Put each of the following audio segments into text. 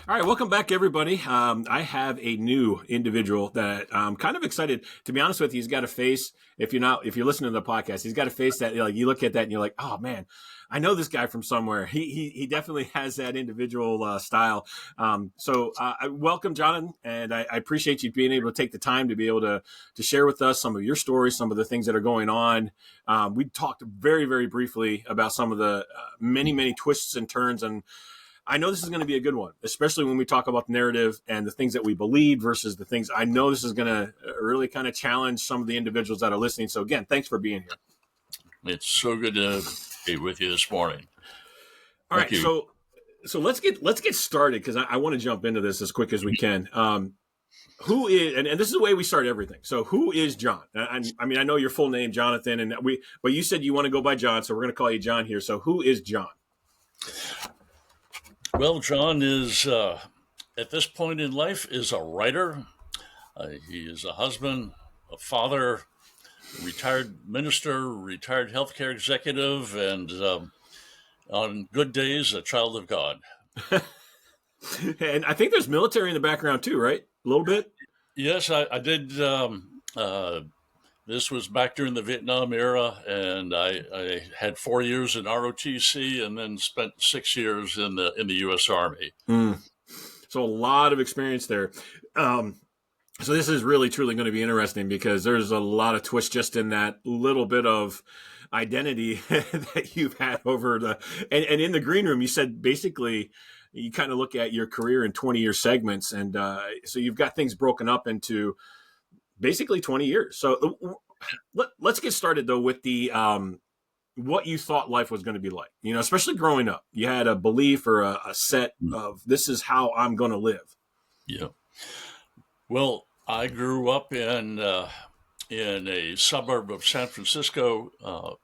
All right, welcome back, everybody. I have a new individual that I'm kind of excited. To be honest with you, he's got a face. If you're listening to the podcast, he's got a face that you look at that and you're like, oh man, I know this guy from somewhere. He definitely has that individual style. I welcome Jonathan, and I appreciate you being able to take the time to be able to share with us some of your stories, some of the things that are going on. We talked very, very briefly about some of the many twists and turns, and I know this is going to be a good one, especially when we talk about the narrative and the things that we believe versus the things. I know this is going to really kind of challenge some of the individuals that are listening. So again, thanks for being here. It's so good to be with you this morning. All right, so let's get started because I want to jump into this as quick as we can. Who is, and this is the way we start everything. So who is John? I mean, I know your full name, Jonathan, but you said you want to go by John, so we're going to call you John here. So who is John? Well, John is, at this point in life, is a writer. He is a husband, a father, retired minister, retired healthcare executive, and on good days, a child of God. And I think there's military in the background too, right? A little bit? Yes, I did. This was back during the Vietnam era, and I had 4 years in ROTC and then spent 6 years in the U.S. Army. So a lot of experience there. So this is really, truly going to be interesting because there's a lot of twists just in that little bit of identity that you've had over and in the green room, you said basically you kind of look at your career in 20-year segments. And so you've got things broken up into basically 20 years. So let's get started though with the what you thought life was going to be like. You know, especially growing up, you had a belief or a set of this is how I'm going to live. Yeah. Well, I grew up in a suburb of San Francisco.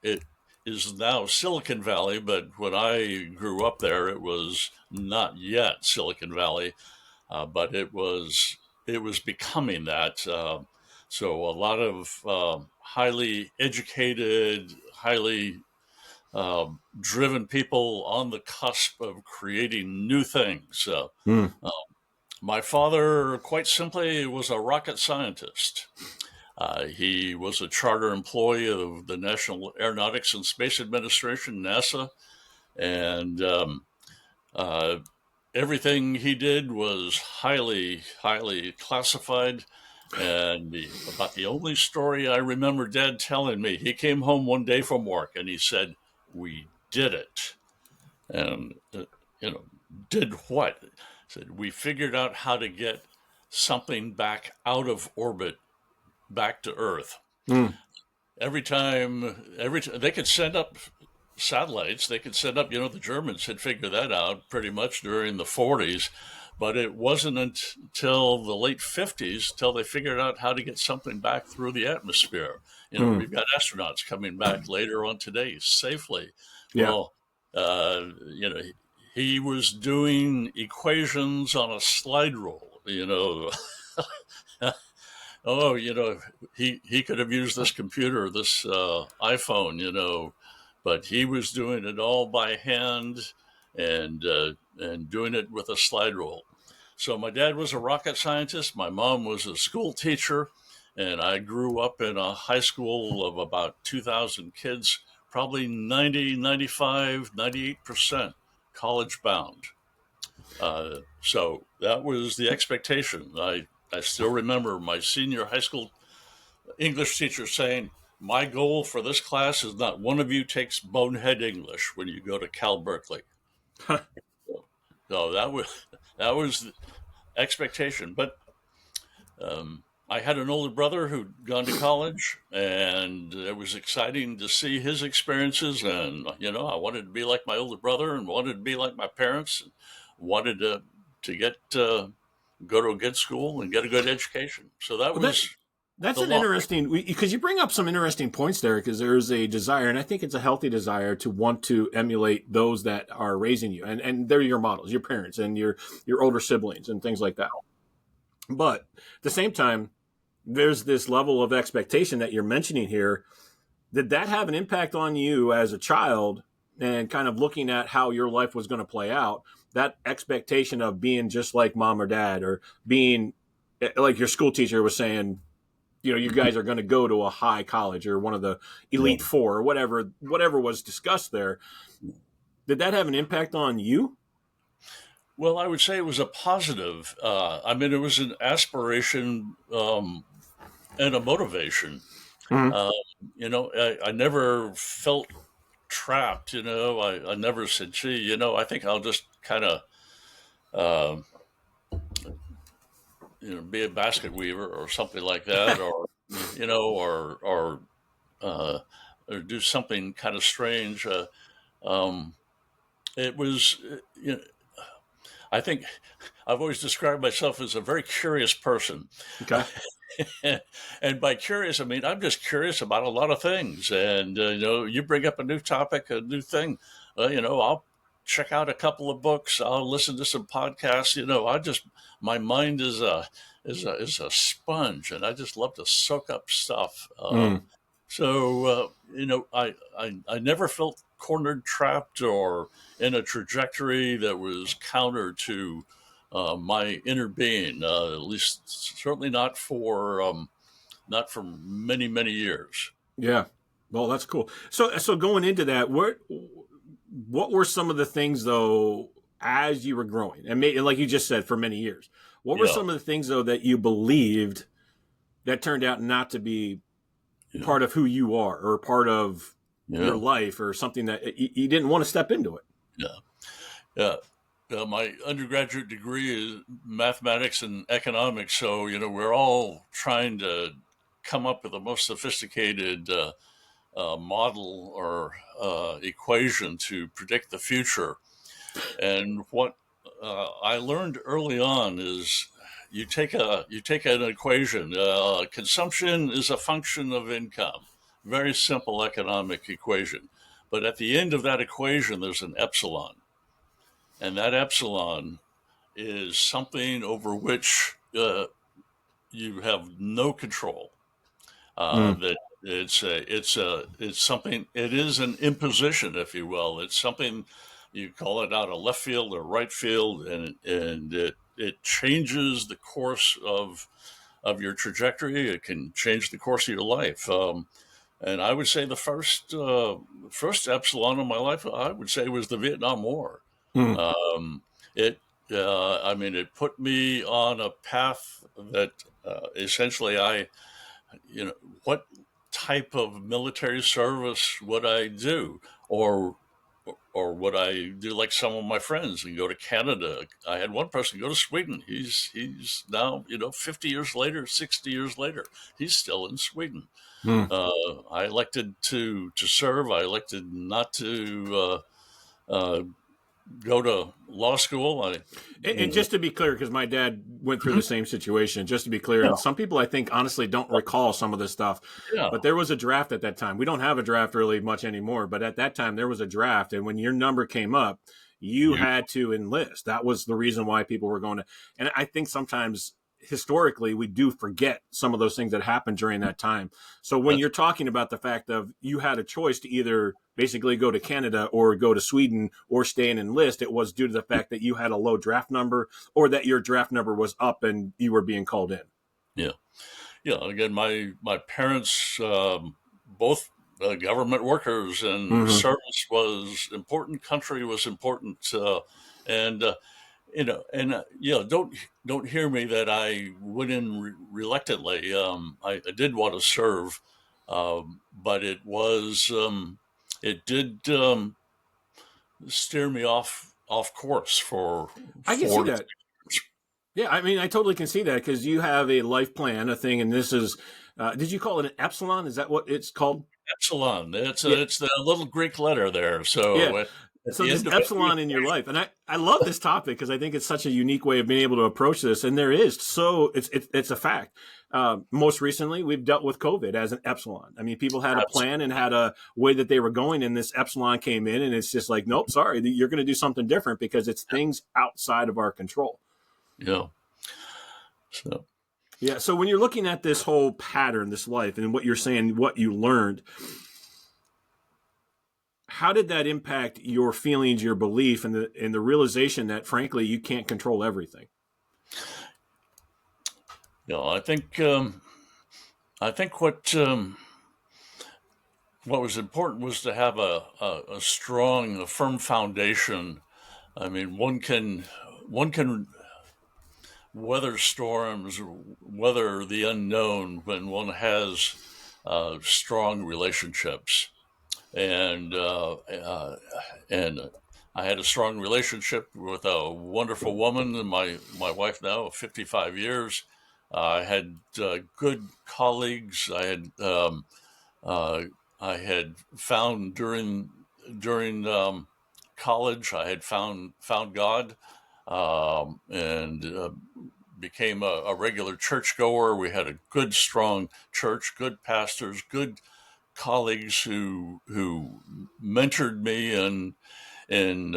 It is now Silicon Valley, but when I grew up there, it was not yet Silicon Valley, but it was becoming that. So a lot of highly educated, highly driven people on the cusp of creating new things. My father, quite simply, was a rocket scientist. He was a charter employee of the National Aeronautics and Space Administration, NASA, and everything he did was highly classified. And about the only story I remember Dad telling me, he came home one day from work and he said, "We did it." And, did what? He said, "We figured out how to get something back out of orbit, back to Earth." Every time they could send up satellites, they could send up, the Germans had figured that out pretty much during the 40s. But it wasn't until the late 50s till they figured out how to get something back through the atmosphere. We've got astronauts coming back later on today safely. Yeah. Well, he was doing equations on a slide rule, Oh, he could have used this computer, this iPhone, but he was doing it all by hand and doing it with a slide rule. So my dad was a rocket scientist. My mom was a school teacher, and I grew up in a high school of about 2,000 kids, probably 90, 95, 98% college bound. So that was the expectation. I still remember my senior high school English teacher saying, "My goal for this class is not one of you takes bonehead English when you go to Cal Berkeley." So that was the expectation. But I had an older brother who'd gone to college, and it was exciting to see his experiences. And I wanted to be like my older brother, and wanted to be like my parents, and wanted to get go to a good school and get a good education. So that's an interesting, because you bring up some interesting points there, because there's a desire, and I think it's a healthy desire to want to emulate those that are raising you. And they're your models, your parents and your older siblings and things like that. But at the same time, there's this level of expectation that you're mentioning here. Did that have an impact on you as a child and kind of looking at how your life was going to play out? that expectation of being just like mom or dad, or being like your school teacher was saying, you guys are going to go to a high college or one of the elite four or whatever was discussed there. Did that have an impact on you? Well, I would say it was a positive. It was an aspiration and a motivation. Mm-hmm. Uh, I never felt trapped. I never said, "Gee, I think I'll just kind of, uh, be a basket weaver or something like that, or uh, or do something kind of strange." Um, it was, I think I've always described myself as a very curious person. Okay. And by curious, I mean, I'm just curious about a lot of things. And, you bring up a new topic, a new thing, I'll check out a couple of books. I'll listen to some podcasts. My mind is a sponge, and I just love to soak up stuff. Mm. I never felt cornered, trapped, or in a trajectory that was counter to my inner being. At least, certainly not for many, many years. Yeah. Well, that's cool. So going into that, what were some of the things though, as you were growing, and like you just said, for many years, what were Yeah, some of the things though that you believed that turned out not to be yeah, part of who you are, or part of your yeah, life, or something that you didn't want to step into it? yeah, yeah. My undergraduate degree is mathematics and economics, so we're all trying to come up with the most sophisticated model or equation to predict the future. And what I learned early on is you take an equation. Consumption is a function of income. Very simple economic equation. But at the end of that equation, there's an epsilon, and that epsilon is something over which you have no control. Mm. That it's something. It is an imposition, if you will. It's something you call it out of left field or right field, and it changes the course of your trajectory. It can change the course of your life. And I would say the first epsilon of my life, I would say, was the Vietnam War. Mm. Um, it it put me on a path that essentially you know, what type of military service would I do? Or would I do like some of my friends and go to Canada? I had one person go to Sweden. He's now 50 years later, 60 years later, he's still in Sweden. Mm. I elected to serve. I elected not to go to law school. And just to be clear, because my dad went through Mhm. the same situation, just to be clear, Yeah, and some people I think honestly don't recall some of this stuff, yeah, but there was a draft at that time. We don't have a draft really much anymore, but at that time there was a draft, and when your number came up, you you, had to enlist. That was the reason why people were going to. And I think sometimes historically we do forget some of those things that happened during that time. So when that's you're talking about the fact of you had a choice to either basically go to Canada or go to Sweden or stay and enlist, it was due to the fact that you had a low draft number, or that your draft number was up and you were being called in. yeah. Yeah, again, my parents, both government workers, and Mm-hmm. service was important. Country was important, and don't hear me that I went in reluctantly. I did want to serve, but it did steer me off course for I can see 4 to that. Yeah, I mean, I totally can see that because you have a life plan, a thing, and this is. Did you call it an epsilon? Is that what it's called? Epsilon. Yeah, It's the little Greek letter there. yeah. So at So the this end of every epsilon in your life, and I love this topic because I think it's such a unique way of being able to approach this, and there is so it's a fact. Most recently, we've dealt with COVID as an epsilon. I mean, people had a plan and had a way that they were going, and this epsilon came in, and it's just like, nope, sorry, you're going to do something different because it's things outside of our control. yeah. So Yeah. So when you're looking at this whole pattern, this life, and what you're saying, what you learned, how did that impact your feelings, your belief, and the realization that, frankly, you can't control everything? I think what was important was to have a strong, a firm foundation. I mean, one can weather storms, weather the unknown when one has strong relationships, and I had a strong relationship with a wonderful woman, and my wife now, 55 years. I had good colleagues. Uh, I had found during college. I had found God, and became a regular churchgoer. We had a good, strong church, good pastors, good colleagues who mentored me in in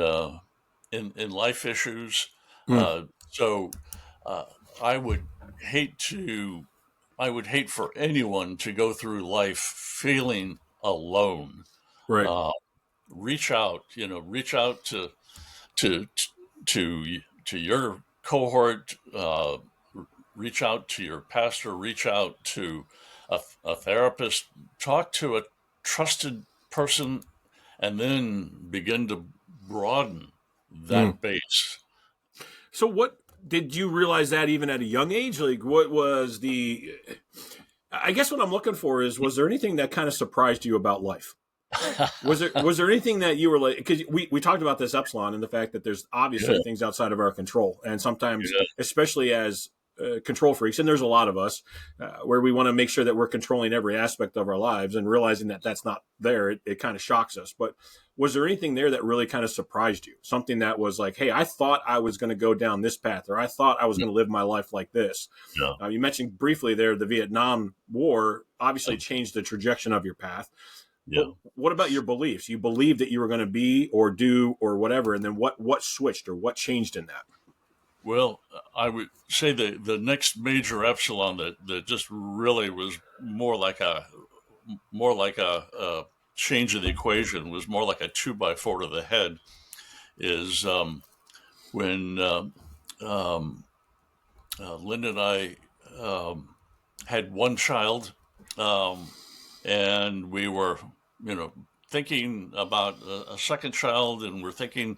life issues. Mm, So uh, I would hate to I would hate for anyone to go through life feeling alone. right. Uh, reach out to to your cohort. Reach out to your pastor. Reach out to a therapist. Talk to a trusted person, and then begin to broaden Mm. that base. So, what did you realize that even at a young age? Like, what was the? I guess what I'm looking for is, was there anything that kind of surprised you about life? Was there anything that you were like, because we talked about this Epsilon and the fact that there's obviously Yeah, things outside of our control, and sometimes, yeah, especially as control freaks, and there's a lot of us, where we want to make sure that we're controlling every aspect of our lives, and realizing that that's not there, it kind of shocks us. But was there anything there that really kind of surprised you? Something that was like, hey, I thought I was going to go down this path, or I thought I was going to live my life like this. yeah, You mentioned briefly there the Vietnam War obviously changed the trajectory of your path. But yeah. what about your beliefs? You believed that you were going to be or do or whatever, and then what switched or what changed in that? Well, I would say the next major epsilon that just really was more like a change of the equation, was more like a two by four to the head, is when Linda and I um, had one child, um, and we were, you know, thinking about a second child, and we're thinking,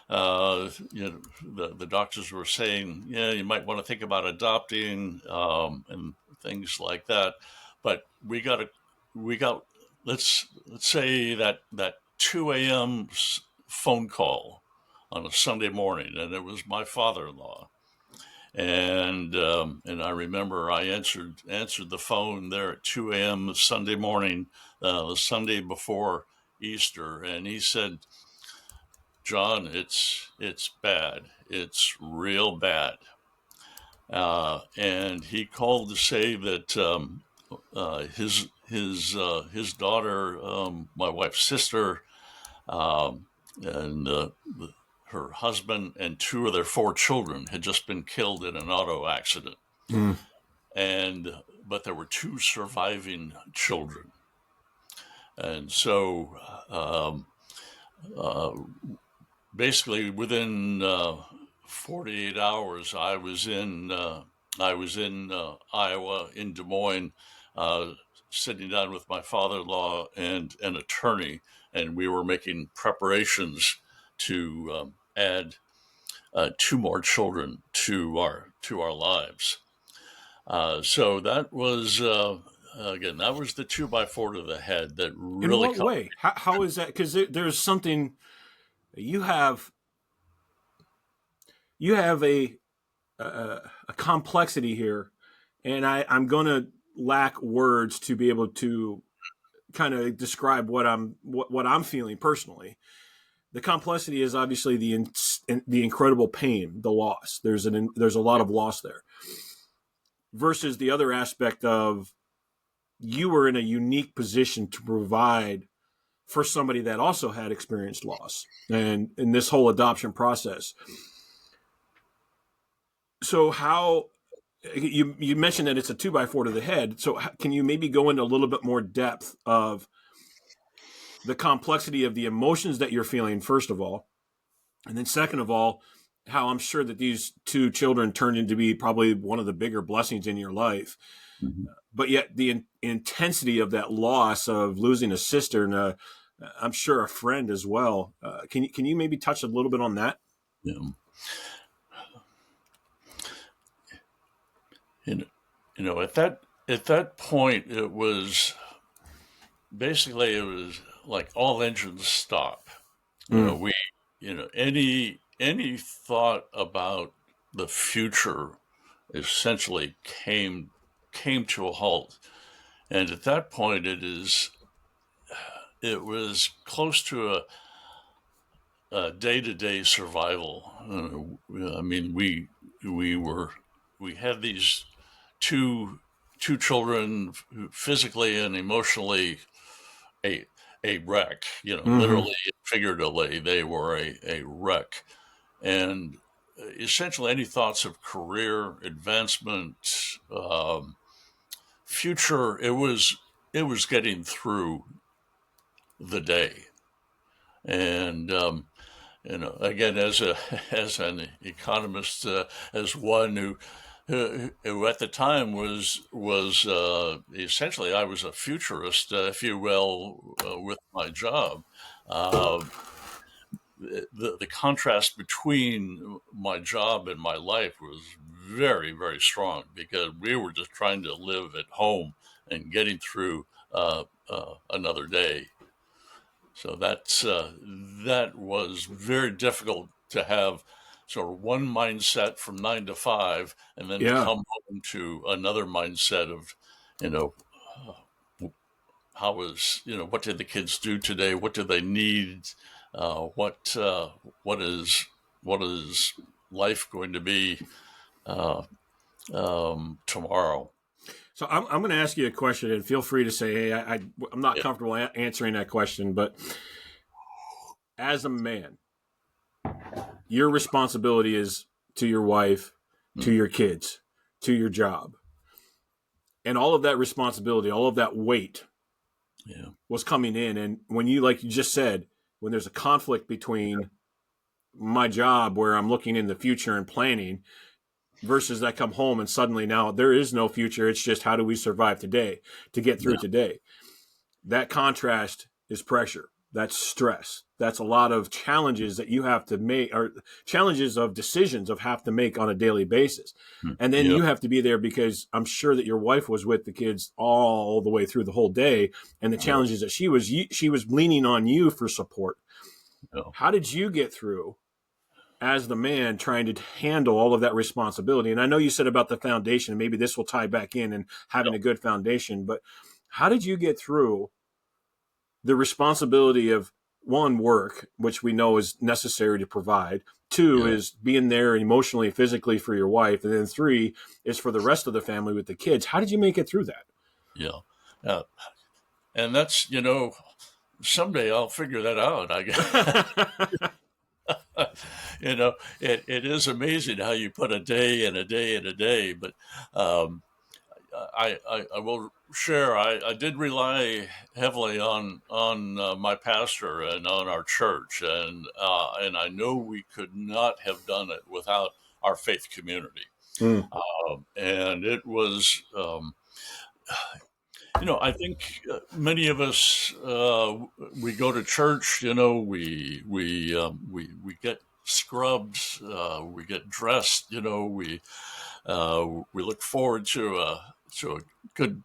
the doctors were saying, yeah, you might want to think about adopting, and things like that. But we got, let's say that 2 a.m. phone call on a Sunday morning, and it was my father-in-law. And I remember I answered the phone there at 2 a.m. Sunday morning, the Sunday before Easter, and he said, "John, it's bad. It's real bad." And he called to say that his daughter, my wife's sister, um, and her husband and two of their four children had just been killed in an auto accident, Mm, and but there were two surviving children, and so uh, basically within 48 hours, I was in Iowa, in Des Moines, uh, sitting down with my father-in-law and an attorney, and we were making preparations to add two more children to our lives. So that was again, that was the two by four to the head that in really what caught way? How is that? Because there's something you have. You have a complexity here, and I'm going to lack words to be able to kind of describe what I'm feeling personally. The complexity is obviously the incredible pain, the loss. There's a lot of loss there, versus the other aspect of you were in a unique position to provide for somebody that also had experienced loss and in this whole adoption process. So how you mentioned that it's a two by four to the head. So can you maybe go into a little bit more depth of the complexity of the emotions that you're feeling, first of all, and then second of all, how I'm sure that these two children turned into be probably one of the bigger blessings in your life. Mm-hmm. But yet the intensity of that loss of losing a sister and I'm sure a friend as well. Can you maybe touch a little bit on that? Yeah. You know, at that point, it was basically, it was like all engines stop. You know, Mm. we, any thought about the future essentially came to a halt. And at that point, it was close to a day-to-day survival. I mean, we had these two two children who physically and emotionally a a wreck. You know, Mm-hmm. literally, figuratively, they were a wreck. And essentially, any thoughts of career advancement, future, it was getting through the day. And again, as a as an economist, as one who at the time was essentially, I was a futurist, if you will, with my job. Uh, the contrast between my job and my life was very, very strong, because we were just trying to live at home and getting through another day. So that was very difficult to have sort of one mindset from 9 to 5, and then to Yeah. come home to another mindset of, you know, what did the kids do today? What do they need? What is life going to be uh, tomorrow? So I'm going to ask you a question, and feel free to say, "Hey, I'm not Yeah. comfortable answering that question." But as a man, your responsibility is to your wife, to Mm, your kids, to your job, and all of that responsibility, all of that weight yeah. was coming in. And when you, like you just said, when there's a conflict between my job, where I'm looking in the future and planning, versus I come home and suddenly now there is no future. It's just how do we survive today to get through Yeah. today. That contrast is pressure. That's stress. That's a lot of challenges that you have to make, or challenges of decisions of have to make on a daily basis. And then Yeah. you have to be there because I'm sure that your wife was with the kids all the way through the whole day, and the Yeah. challenges that she was leaning on you for support. Yeah. How did you get through as the man trying to handle all of that responsibility? And I know you said about the foundation, and maybe this will tie back in and having a good foundation, but how did you get through the responsibility of, one, work, which we know is necessary to provide; two, Yeah. is being there emotionally, physically for your wife; and then three is for the rest of the family with the kids? How did you make it through that? Yeah. Uh, and that's, someday I'll figure that out. I guess. It is amazing how you put a day and a day and a day. But um, I will share. I did rely heavily on my pastor and on our church, and I know we could not have done it without our faith community. Mm. And it was. I think many of us, we go to church. We get scrubbed, we get dressed. We look forward to a good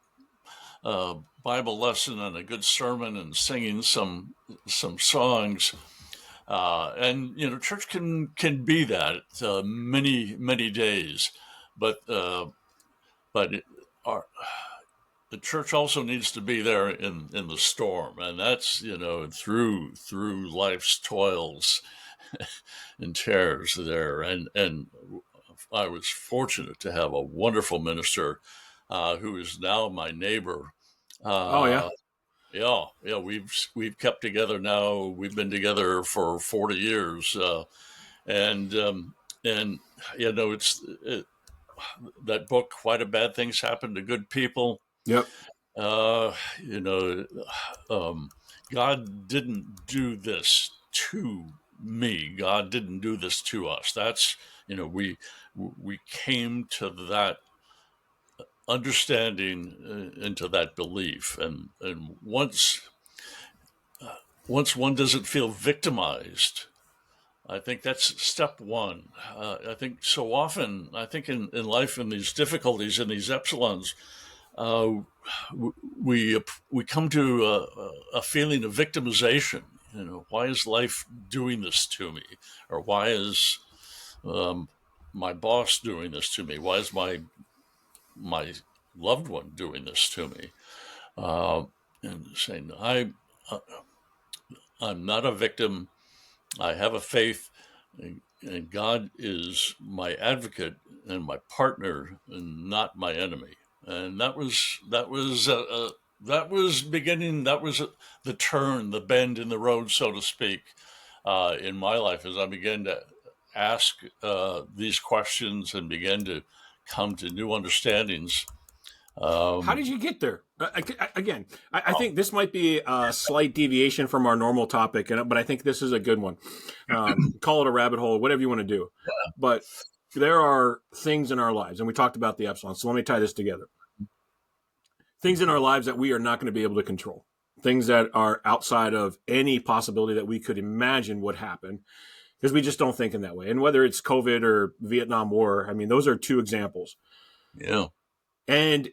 Bible lesson and a good sermon and singing some songs. And church can be that many days, but but it, our the church also needs to be there in the storm, and that's through life's toils and tears there. And I was fortunate to have a wonderful minister who is now my neighbor. Oh, yeah. Uh, yeah, we've kept together now. We've been together for 40 years, and and it's that book. Why do bad things happen to good people? Yep. Uh, you know, um, God didn't do this to me. God didn't do this to us. That's, we came to that understanding, into that belief, and once one doesn't feel victimized, I think that's step one. I think so often, I think in life, in these difficulties, in these epsilons, uh, we come to a feeling of victimization. Why is life doing this to me, or why is um, my boss doing this to me? Why is my loved one doing this to me? Uh, and saying, uh, I'm not a victim. I have a faith, and God is my advocate and my partner, and not my enemy. And that was beginning. That was the turn, the bend in the road, so to speak, in my life, as I began to ask these questions and began to come to new understandings. How did Um, you get there? Again, I oh, think this might be a slight deviation from our normal topic, but I think this is a good one. Call it a rabbit hole, whatever you want to do. But there are things in our lives, and we talked about the epsilon. So let me tie this together. Things in our lives that we are not going to be able to control. Things that are outside of any possibility that we could imagine would happen because we just don't think in that way. And whether it's COVID or Vietnam War, I mean, those are two examples. yeah, And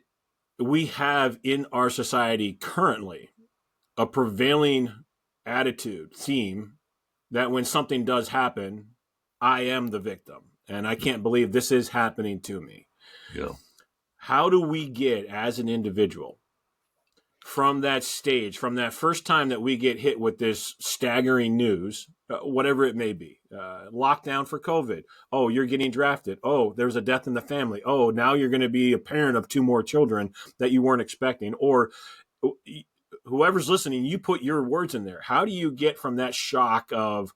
we have in our society currently a prevailing attitude, theme, that when something does happen, I am the victim. And I can't believe this is happening to me. yeah. How do we get, as an individual, from that stage, from that first time that we get hit with this staggering news, whatever it may be, lockdown for COVID. Oh, you're getting drafted. Oh, there's a death in the family. Oh, now you're going to be a parent of two more children that you weren't expecting. Or whoever's listening, you put your words in there. How do you get from that shock of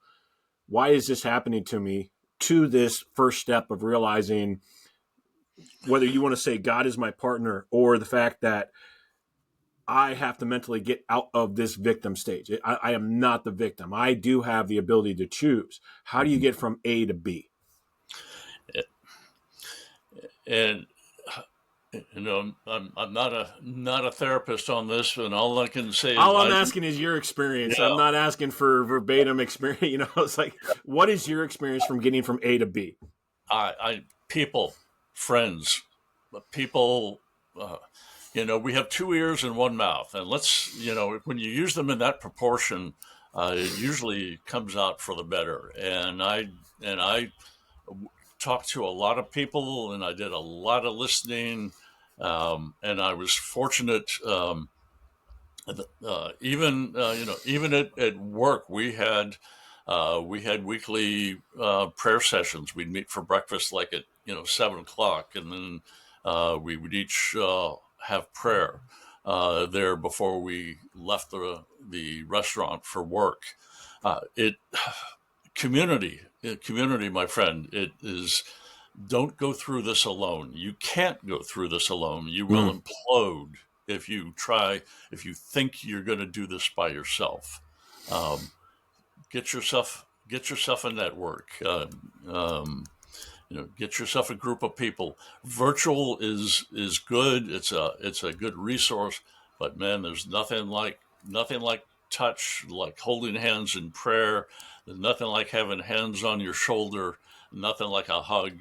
why is this happening to me to this first step of realizing whether you want to say God is my partner or the fact that I have to mentally get out of this victim stage. I am not the victim. I do have the ability to choose. How do you get from A to B? And I'm not a therapist on this, and all I can say is All I'm asking is your experience. I'm yeah, not asking for verbatim experience. It's like, what is your experience from getting from A to B? people, friends, people. Uh, we have two ears and one mouth, and when you use them in that proportion, it usually comes out for the better. And I talked to a lot of people, and I did a lot of listening, and I was fortunate. Even at work, we had weekly prayer sessions. We'd meet for breakfast like at 7 o'clock, and then we would each have prayer there before we left the restaurant for work. It community, my friend. It is. Don't go through this alone. You can't go through this alone. You will Mm. implode if you try, if you think you're going to do this by yourself. Um, get yourself a network. Get yourself a group of people. Virtual is good. It's a good resource, but man, there's nothing like touch, like holding hands in prayer. There's nothing like having hands on your shoulder. Nothing like a hug.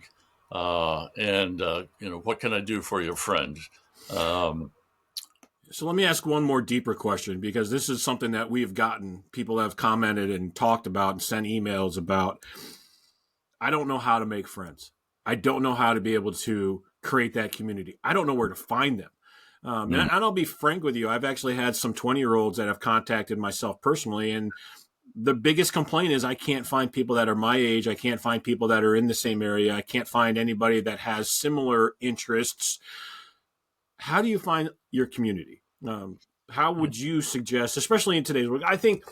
And what can I do for you, friend? Um, So let me ask one more deeper question because this is something that we've gotten. People have commented and talked about and sent emails about. I don't know how to make friends. I don't know how to be able to create that community. I don't know where to find them. And, mm, and I'll be frank with you. I've actually had some 20-year-olds that have contacted myself personally. And the biggest complaint is I can't find people that are my age. I can't find people that are in the same area. I can't find anybody that has similar interests. How do you find your community? How would you suggest, especially in today's world? I think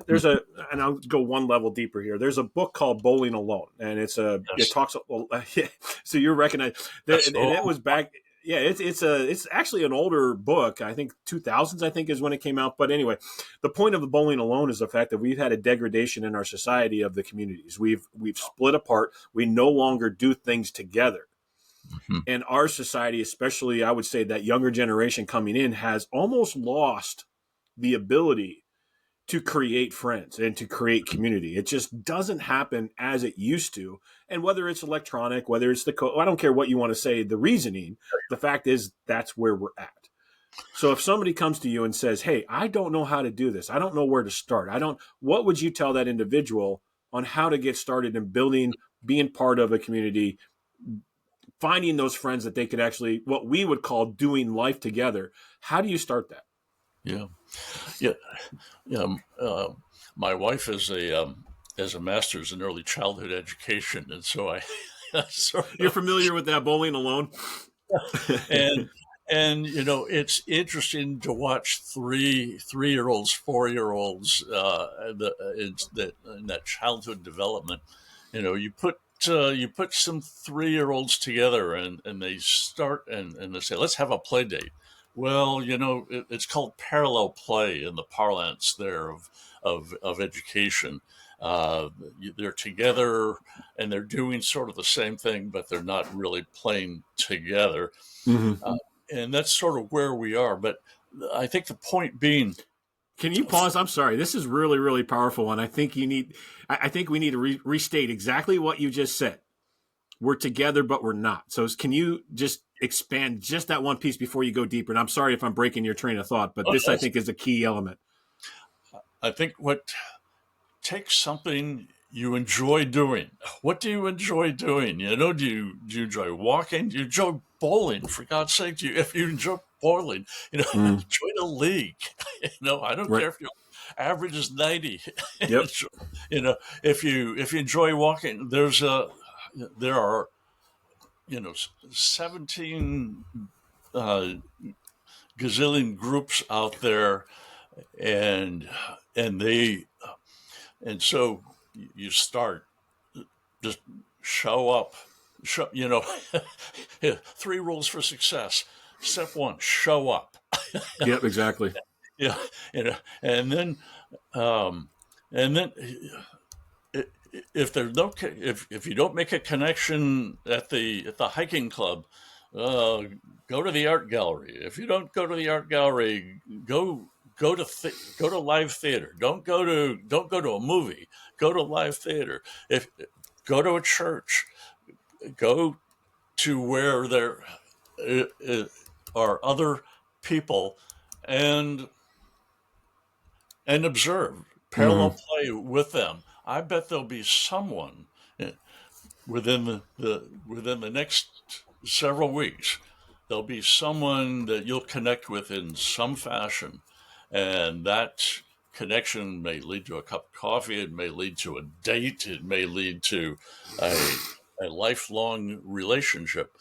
there's and I'll go one level deeper here. There's a book called Bowling Alone, and it yes, talks. Well, yeah, so you recognize that, yes. and Oh, it was back. Yeah, it's actually an older book. I think 2000s. I think is when it came out. But anyway, the point of the bowling alone is the fact that we've had a degradation in our society of the communities. We've split apart. We no longer do things together. Mm-hmm. And our society, especially, I would say that younger generation coming in, has almost lost the ability to create friends and to create community. It just doesn't happen as it used to. And whether it's electronic, whether it's I don't care what you want to say, the reasoning, the fact is that's where we're at. So if somebody comes to you and says, "Hey, I don't know how to do this. I don't know where to start. What would you tell that individual on how to get started in building, being part of a community, finding those friends that they could actually, what we would call doing life together? How do you start that?" Yeah. Yeah. Yeah. My wife is a master's in early childhood education, and so I sort You're of familiar with that bowling alone? and it's interesting to watch three-year-olds, 4-year-olds in that childhood development. You put some 3-year-olds together, and they start and they say, let's have a play date. Well, it's called parallel play in the parlance there of education. They're together and they're doing sort of the same thing, but they're not really playing together. Mm-hmm. And that's sort of where we are. But I think the point being, Can you pause? I'm sorry. This is really, really powerful, and I think I think we need to restate exactly what you just said. We're together, but we're not. So can you just expand just that one piece before you go deeper? And I'm sorry if I'm breaking your train of thought, but this I think is a key element. I think what takes something you enjoy doing. What do you enjoy doing? Do you enjoy walking? Do you enjoy bowling? For God's sake, if you enjoy bowling, join a league. I don't Right. care if your average is 90. Yep. If you enjoy walking, there are 17 gazillion groups out there, and so you start, just show up. 3 rules for success. Step 1, show up. Yep, exactly. Yeah, and then if there's if you don't make a connection at the hiking club, go to the art gallery. If you don't go to the art gallery, go to live theater. Don't go to a movie. Go to live theater. Go to a church. Go to where there are other people and observe, parallel play with them. I bet there'll be someone within the next several weeks. There'll be someone that you'll connect with in some fashion, and that connection may lead to a cup of coffee. It may lead to a date. It may lead to a lifelong relationship.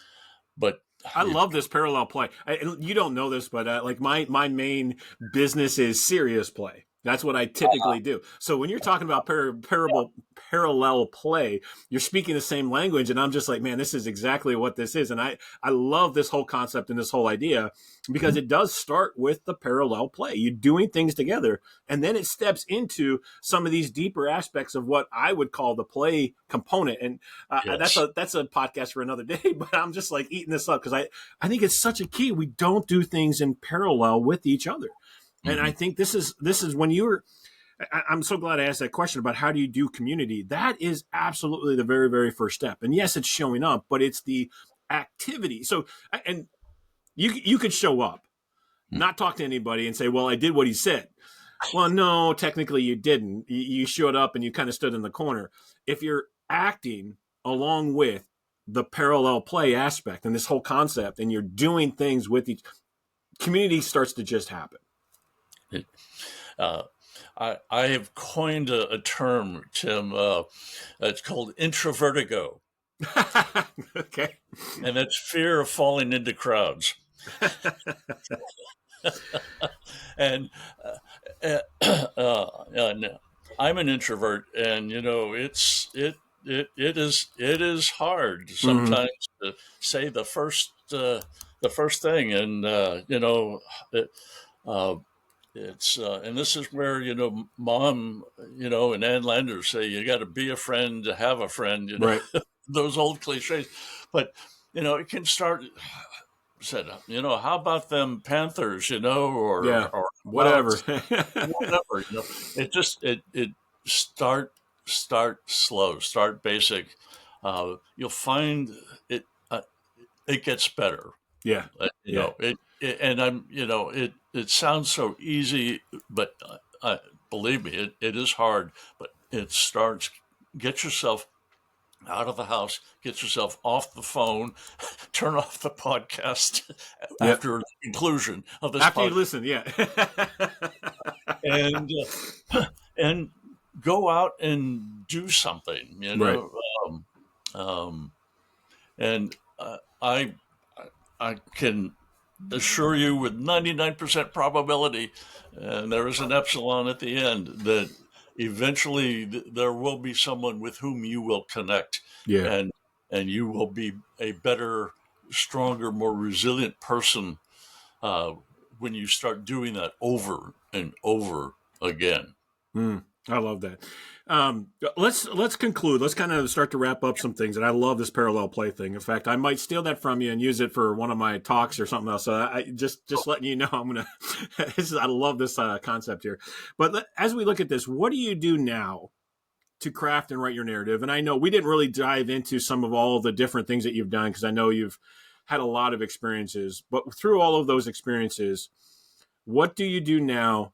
But I love this parallel play. You don't know this, but like my main business is serious play. That's what I typically do. So when you're talking about parallel play, you're speaking the same language, and I'm just like, man, this is exactly what this is. And I love this whole concept and this whole idea because it does start with the parallel play. You're doing things together, and then it steps into some of these deeper aspects of what I would call the play component. And yes. that's a podcast for another day. But I'm just like eating this up because I think it's such a key. We don't do things in parallel with each other. And I think this is when I'm so glad I asked that question about how do you do community. That is absolutely the very, very first step. And yes, it's showing up, but it's the activity. So, and you could show up, not talk to anybody and say, well, I did what he said. Well, no, technically you didn't. You showed up and you kind of stood in the corner. If you're acting along with the parallel play aspect and this whole concept and you're doing things with each, community starts to just happen. I have coined a term, Tim. It's called introvertigo. Okay. And that's fear of falling into crowds. And I'm an introvert, and it is hard sometimes to say the the first thing. And it, uh, it's and this is where Mom, and Ann Landers say you got to be a friend to have a friend. Right. Those old cliches, but it can start. Said, how about them Panthers, Yeah. or Whatever. whatever, it just it start slow, start basic. You'll find it gets better. Yeah. Yeah. And it sounds so easy, but believe me, it is hard. But it starts. Get yourself out of the house, get yourself off the phone, turn off the podcast Yep. after the conclusion of this After you podcast, listen, yeah. and and go out and do something. Right. Um, and I can assure you with 99% probability, and there is an epsilon at the end, that eventually there will be someone with whom you will connect, Yeah. and you will be a better, stronger, more resilient person when you start doing that over and over again. I love that. Let's conclude. Let's kind of start to wrap up some things. And I love this parallel play thing. In fact, I might steal that from you and use it for one of my talks or something else. So I just letting you know, I'm gonna. I love this concept here. But as we look at this, what do you do now to craft and write your narrative? And I know we didn't really dive into some of all the different things that you've done because I know you've had a lot of experiences. But through all of those experiences, what do you do now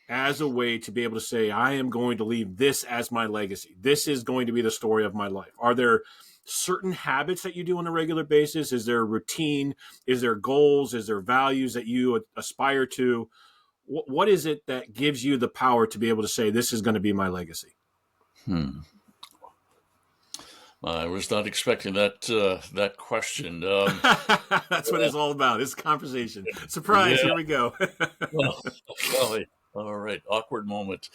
as a way to be able to say, I am going to leave this as my legacy? This is going to be the story of my life. Are there certain habits that you do on a regular basis? Is there a routine? Is there goals? Is there values that you aspire to? What is it that gives you the power to be able to say, this is going to be my legacy? I was not expecting that question. That's what it's all about. It's conversation. Surprise! Yeah. Here we go. Well, all right. Awkward moment.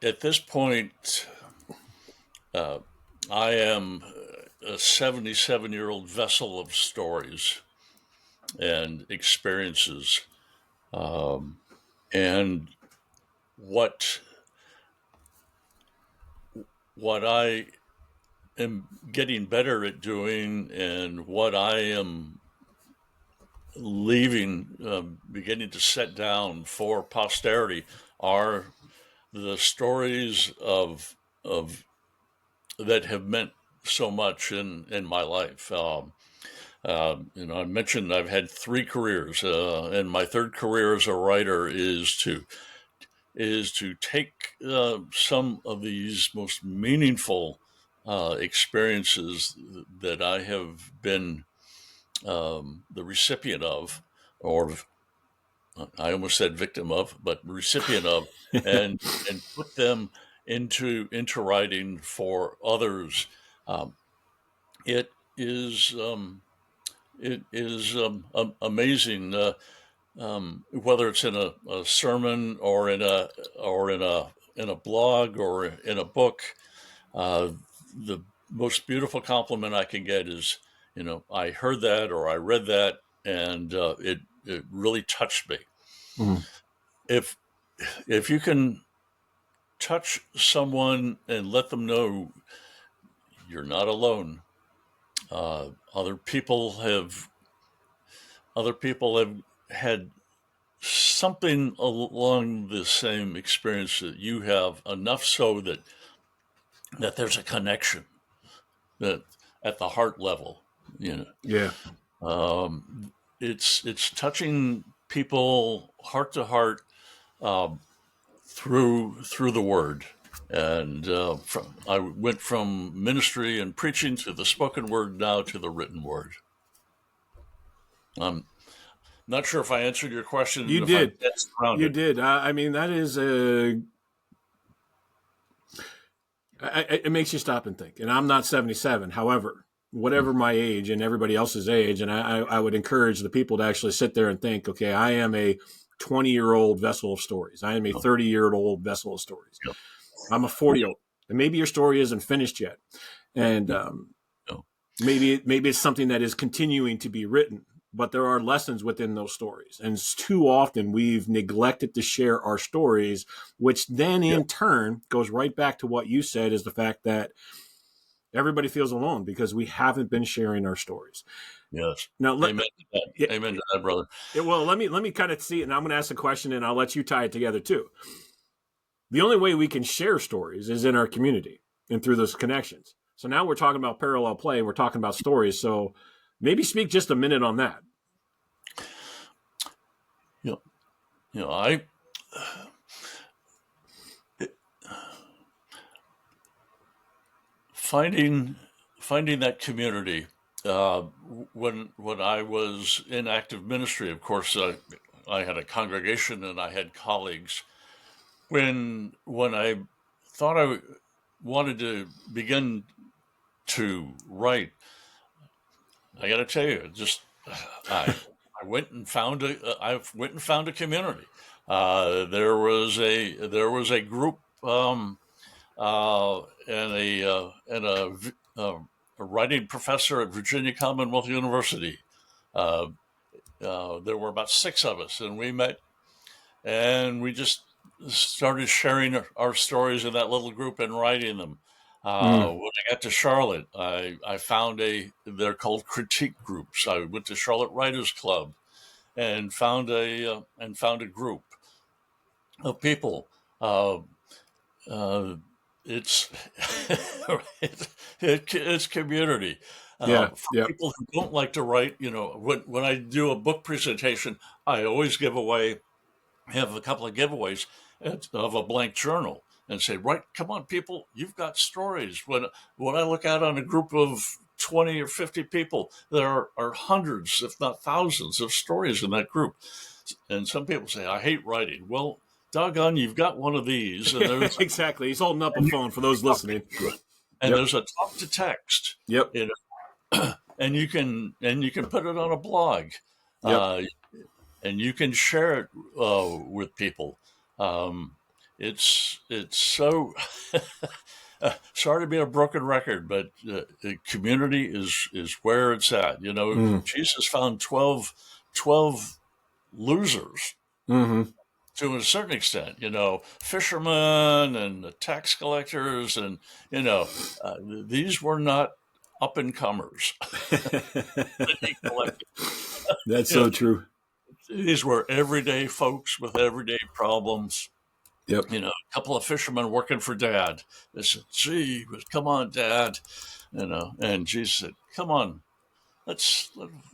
At this point, I am a 77-year-old vessel of stories and experiences, and what I am getting better at doing, and what I am leaving, beginning to set down for posterity, are the stories of that have meant so much in my life. I mentioned I've had 3 careers, and my third career as a writer is to take some of these most meaningful experiences that I have been the recipient of, or I almost said victim of, but recipient of, and put them into writing for others. It is amazing, whether it's in a sermon or in a blog or in a book. The most beautiful compliment I can get is, I heard that or I read that, and it really touched me. Mm. If you can touch someone and let them know you're not alone, other people have had something along the same experience that you have, enough so that there's a connection that at the heart level, Yeah. It's touching people heart to heart, through the word. And I went from ministry and preaching to the spoken word, now to the written word. I'm not sure if I answered your question. You did. You did. I mean, that is it makes you stop and think. And I'm not 77. However, whatever my age and everybody else's age, and I would encourage the people to actually sit there and think, okay, I am a 20-year-old vessel of stories. I am a 30-year-old vessel of stories. Yep. I'm a 40-year-old. And maybe your story isn't finished yet. And maybe it's something that is continuing to be written, but there are lessons within those stories. And too often we've neglected to share our stories, which then in turn goes right back to what you said, is the fact that everybody feels alone because we haven't been sharing our stories. Yes. Now, Amen to that. Amen to that, brother. Well, let me kind of see it, and I'm going to ask a question, and I'll let you tie it together too. The only way we can share stories is in our community and through those connections. So now we're talking about parallel play, and we're talking about stories. So maybe speak just a minute on that. Finding that community. When I was in active ministry, of course, I had a congregation and I had colleagues. When I thought I wanted to begin to write, I got to tell you, just I went and found a community. There was a group a writing professor at Virginia Commonwealth University. There were about 6 of us, and we met, and we just started sharing our stories in that little group and writing them. When I got to Charlotte, I found they're called critique groups. I went to Charlotte Writers Club and found a group of people. It's it's community. For people who don't like to write, when I do a book presentation, I always have a couple of giveaways of a blank journal and say, right, come on, people, you've got stories. When I look out on a group of 20 or 50 people, there are hundreds, if not thousands, of stories in that group. And some people say, I hate writing. Well, doggone, you've got one of these. And there's exactly. He's holding up a phone for those listening. And there's a talk to text. Yep. And you can put it on a blog. And you can share it with people. It's so sorry to be a broken record, but the community is where it's at. Jesus found 12 losers. Mm-hmm. To a certain extent, fishermen and tax collectors, and these were not up and comers. That's so true. These were everyday folks with everyday problems. Yep. A couple of fishermen working for Dad. They said, "Gee, come on, Dad," and Jesus said, "Come on, let's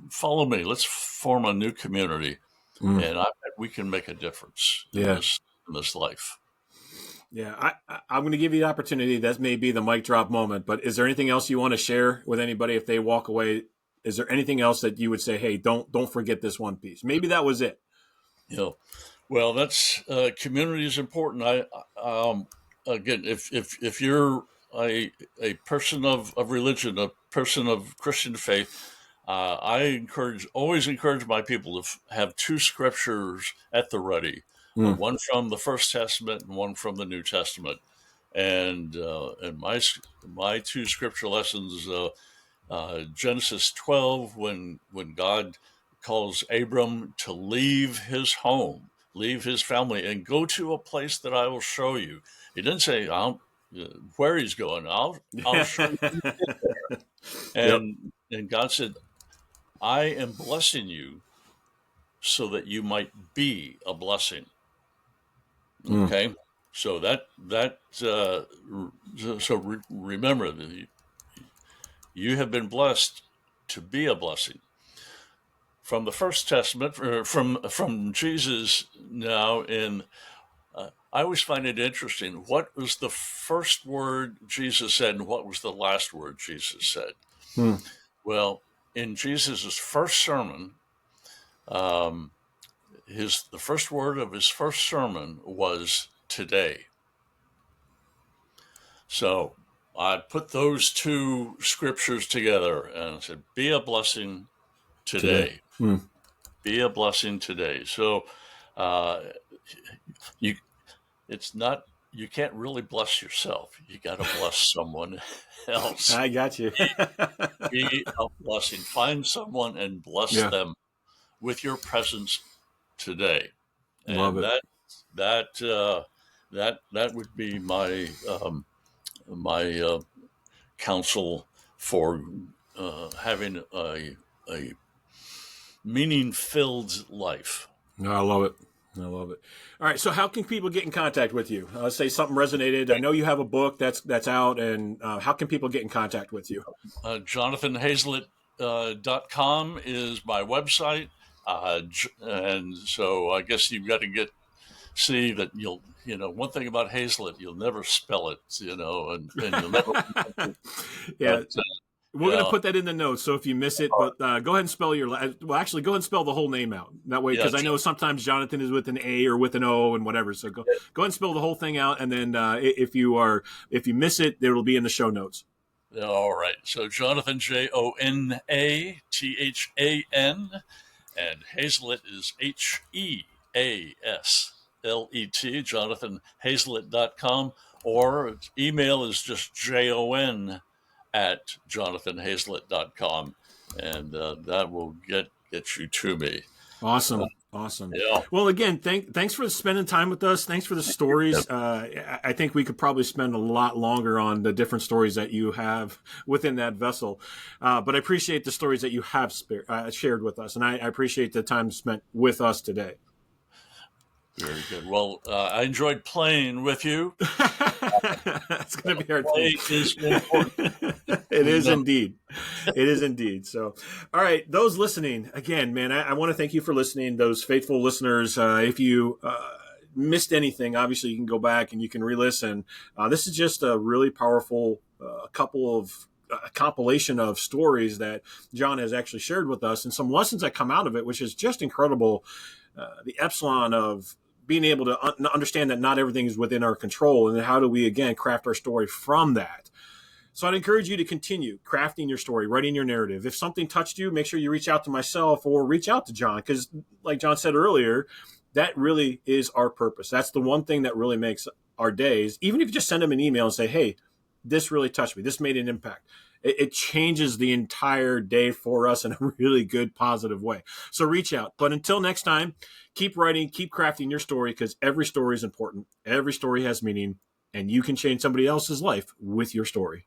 follow me. Let's form a new community." And I bet we can make a difference in this life. Yeah, I'm going to give you the opportunity. That may be the mic drop moment, but is there anything else you want to share with anybody if they walk away? Is there anything else that you would say, hey, don't forget this one piece? Maybe that was it. Well, that's community is important. Again, if you're a person of religion, a person of Christian faith, I always encourage my people to have 2 scriptures at the ready, one from the First Testament and one from the New Testament. And my 2 scripture lessons, Genesis 12, when God calls Abram to leave his home, leave his family, and go to a place that I will show you. He didn't say where he's going. I'll show you there. And God said, I am blessing you so that you might be a blessing. Okay, so remember that you have been blessed to be a blessing. From the First Testament, from Jesus now, I always find it interesting. What was the first word Jesus said, and what was the last word Jesus said? Well, in Jesus' first sermon, the first word of his first sermon was today. So I put those 2 scriptures together and I said, be a blessing today. Be a blessing today. So uh, you it's not you can't really bless yourself. You got to bless someone else. I got you. Be a blessing. Find someone and bless Yeah, them with your presence today, love and it. that that would be my counsel for having a meaning filled life. No, I love it. I love it. All right. So, how can people get in contact with you? Let's say something resonated. I know you have a book that's out, and how can people get in contact with you? JonathanHeaslet.com is my website. And so I guess you've got to see that one thing about Hazlet, you'll never spell it, and you'll never, Yeah, but, we're going to put that in the notes. So if you miss it, but go ahead and spell actually go ahead and spell the whole name out. That way, yeah, because I know sometimes Jonathan is with an A or with an O and whatever. So go ahead and spell the whole thing out. And then if you miss it, there will be in the show notes. all right. So Jonathan, JonathanThan, and Heaslet is HEASLET, JonathanHeaslet.com, or email is just JON@JonathanHeaslet.com, and that will get you to me. Awesome. Awesome. Yeah. Well, again, thanks for spending time with us. Thanks for the stories. I think we could probably spend a lot longer on the different stories that you have within that vessel. But I appreciate the stories that you have shared with us. And I appreciate the time spent with us today. Very good. Well, I enjoyed playing with you. That's going to be our thing. Is important. It is indeed. It is indeed. So, all right, those listening, again, man, I want to thank you for listening, those faithful listeners. If you missed anything, obviously you can go back and you can re-listen. This is just a really powerful compilation of stories that John has actually shared with us and some lessons that come out of it, which is just incredible. The epsilon of being able to understand that not everything is within our control, and then how do we, again, craft our story from that. So I'd encourage you to continue crafting your story, writing your narrative. If something touched you, make sure you reach out to myself or reach out to John, because like John said earlier, that really is our purpose. That's the one thing that really makes our days. Even if you just send them an email and say, hey, this really touched me, this made an impact, it changes the entire day for us in a really good, positive way. So reach out. But until next time, keep writing, keep crafting your story, because every story is important. Every story has meaning, and you can change somebody else's life with your story.